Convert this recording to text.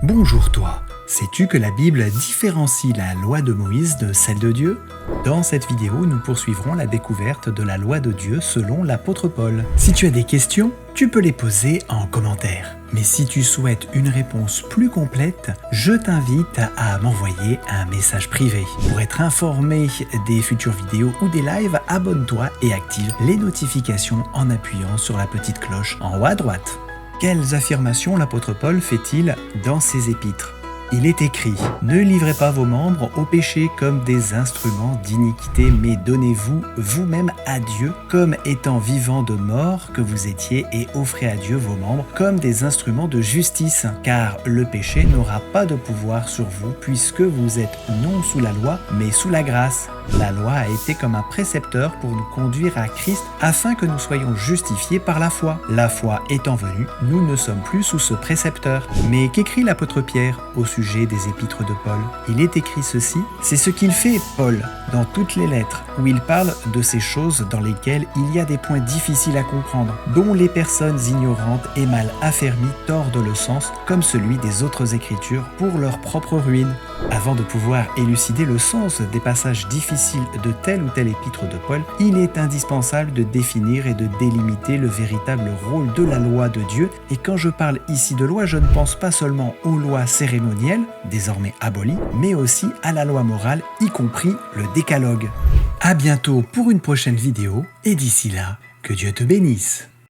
Bonjour toi, sais-tu que la Bible différencie la loi de Moïse de celle de Dieu? Dans cette vidéo, nous poursuivrons la découverte de la loi de Dieu selon l'apôtre Paul. Si tu as des questions, tu peux les poser en commentaire. Mais si tu souhaites une réponse plus complète, je t'invite à m'envoyer un message privé. Pour être informé des futures vidéos ou des lives, abonne-toi et active les notifications en appuyant sur la petite cloche en haut à droite. Quelles affirmations l'apôtre Paul fait-il dans ses épîtres? Il est écrit « Ne livrez pas vos membres au péché comme des instruments d'iniquité, mais donnez-vous vous-même à Dieu comme étant vivants de mort que vous étiez et offrez à Dieu vos membres comme des instruments de justice, car le péché n'aura pas de pouvoir sur vous puisque vous êtes non sous la loi, mais sous la grâce. La loi a été comme un précepteur pour nous conduire à Christ afin que nous soyons justifiés par la foi. La foi étant venue, nous ne sommes plus sous ce précepteur. » Mais qu'écrit l'apôtre Pierre au sujet des épîtres de Paul? Il est écrit ceci: « C'est ce qu'il fait, Paul, dans toutes les lettres, où il parle de ces choses dans lesquelles il y a des points difficiles à comprendre, dont les personnes ignorantes et mal affermies tordent le sens, comme celui des autres écritures, pour leur propre ruine. » Avant de pouvoir élucider le sens des passages difficiles de tel ou tel épître de Paul, il est indispensable de définir et de délimiter le véritable rôle de la loi de Dieu. Et quand je parle ici de loi, je ne pense pas seulement aux lois cérémonielles, désormais abolies, mais aussi à la loi morale, y compris le décalogue. À bientôt pour une prochaine vidéo, et d'ici là, que Dieu te bénisse.